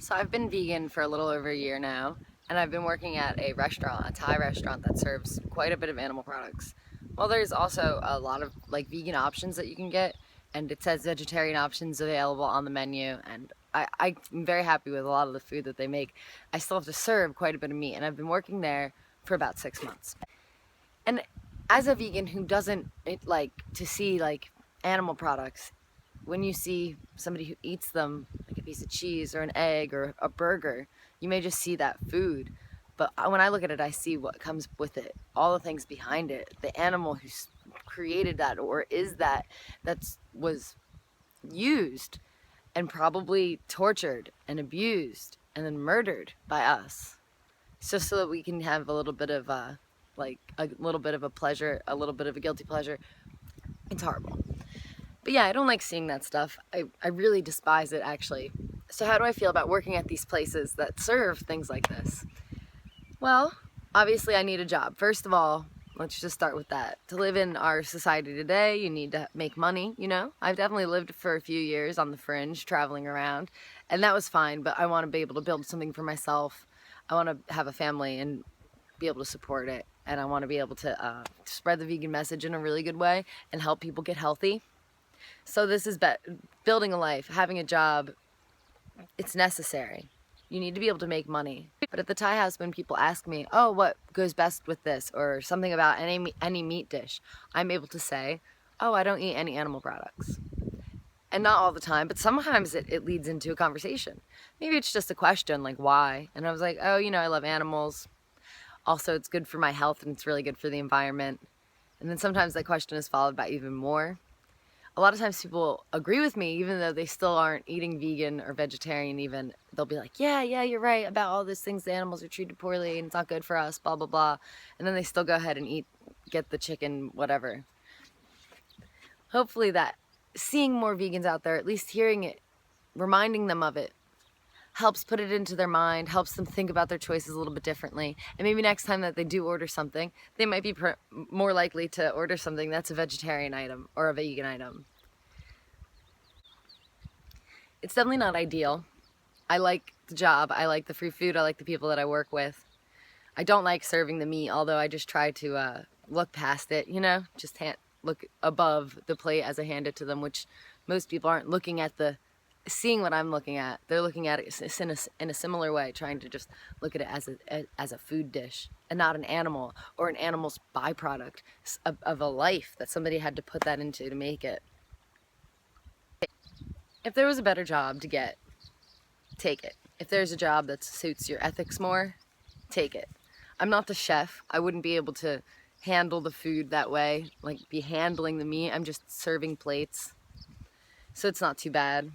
So I've been vegan for a little over a year now, and I've been working at a restaurant, a Thai restaurant that serves quite a bit of animal products. Well, there's also a lot of vegan options that you can get, and it says vegetarian options available on the menu, and I'm very happy with a lot of the food that they make. I still have to serve quite a bit of meat, and I've been working there for about 6 months. And as a vegan who doesn't like to see animal products, when you see somebody who eats them, like a piece of cheese or an egg or a burger, you may just see that food. But when I look at it, I see what comes with it, all the things behind it, the animal who created that or is that was used and probably tortured and abused and then murdered by us, just so that we can have a little bit of a little bit of a pleasure, a little bit of a guilty pleasure. It's horrible. But yeah, I don't like seeing that stuff. I really despise it, actually. So how do I feel about working at these places that serve things like this? Well, obviously I need a job. First of all, let's just start with that. To live in our society today, you need to make money, you know? I've definitely lived for a few years on the fringe, traveling around, and that was fine, but I want to be able to build something for myself. I want to have a family and be able to support it, and I want to be able to spread the vegan message in a really good way and help people get healthy. So this is building a life, having a job. It's necessary. You need to be able to make money. But at the Thai house, when people ask me, oh, what goes best with this, or something about any meat dish, I'm able to say, oh, I don't eat any animal products. And not all the time, but sometimes it leads into a conversation. Maybe it's just a question, like why? And I was like, oh, I love animals. Also, it's good for my health and it's really good for the environment. And then sometimes that question is followed by even more. A lot of times people agree with me, even though they still aren't eating vegan or vegetarian even. They'll be like, yeah, you're right about all these things. The animals are treated poorly and it's not good for us, blah, blah, blah. And then they still go ahead and get the chicken, whatever. Hopefully that seeing more vegans out there, at least hearing it, reminding them of it, helps put it into their mind, helps them think about their choices a little bit differently. And maybe next time that they do order something, they might be more likely to order something that's a vegetarian item or a vegan item. It's definitely not ideal. I like the job, I like the free food, I like the people that I work with. I don't like serving the meat, although I just try to look past it, just look above the plate as I hand it to them, which most people aren't looking at seeing what I'm looking at. They're looking at it in a similar way, trying to just look at it as a food dish and not an animal or an animal's byproduct of a life that somebody had to put that into to make it. If there was a better job to get, take it. If there's a job that suits your ethics more, take it. I'm not the chef. I wouldn't be able to handle the food that way, like be handling the meat. I'm just serving plates. So it's not too bad.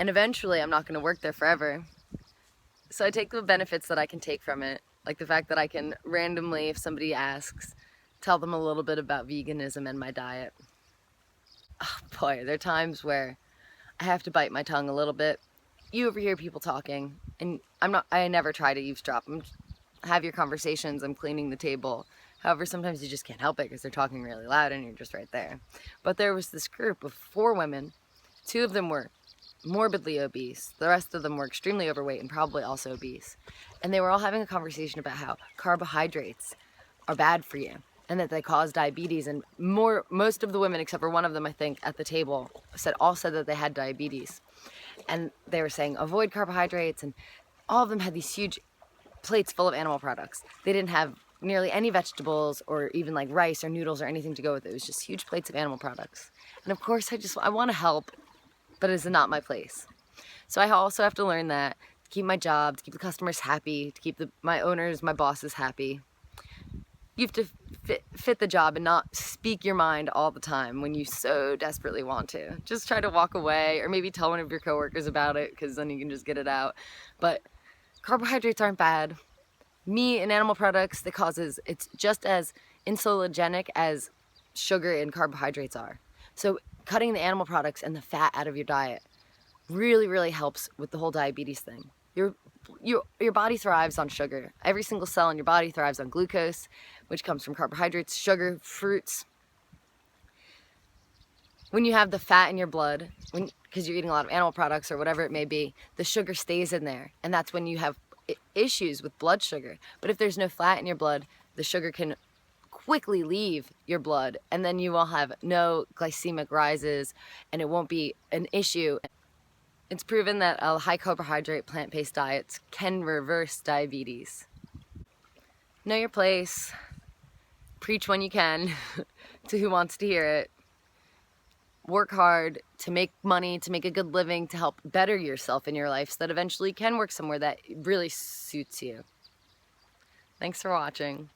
And eventually I'm not going to work there forever. So I take the benefits that I can take from it, like the fact that I can randomly, if somebody asks, tell them a little bit about veganism and my diet. Oh boy, there are times where I have to bite my tongue a little bit. You overhear people talking, and I never try to eavesdrop. Have your conversations, I'm cleaning the table. However, sometimes you just can't help it because they're talking really loud and you're just right there. But there was this group of 4 women. 2 of them were morbidly obese. The rest of them were extremely overweight and probably also obese. And they were all having a conversation about how carbohydrates are bad for you and that they cause diabetes. And most of the women, except for one of them, I think, at the table, said that they had diabetes. And they were saying, avoid carbohydrates. And all of them had these huge plates full of animal products. They didn't have nearly any vegetables or even like rice or noodles or anything to go with it. It was just huge plates of animal products. And of course, I want to help, but it's not my place. So I also have to learn that to keep my job, to keep the customers happy, to keep my owners, my bosses happy. You have to fit the job and not speak your mind all the time when you so desperately want to. Just try to walk away or maybe tell one of your coworkers about it, because then you can just get it out. But carbohydrates aren't bad. Meat and animal products, it's just as insulinogenic as sugar and carbohydrates are. So cutting the animal products and the fat out of your diet really, really helps with the whole diabetes thing. Your body thrives on sugar. Every single cell in your body thrives on glucose, which comes from carbohydrates, sugar, fruits. when you have the fat in your blood, because you're eating a lot of animal products or whatever it may be, the sugar stays in there, and that's when you have issues with blood sugar. But if there's no fat in your blood, the sugar can quickly leave your blood, and then you will have no glycemic rises, and it won't be an issue. It's proven that high carbohydrate plant-based diets can reverse diabetes. Know your place. Preach when you can to who wants to hear it. Work hard to make money, to make a good living, to help better yourself in your life so that eventually you can work somewhere that really suits you. Thanks for watching.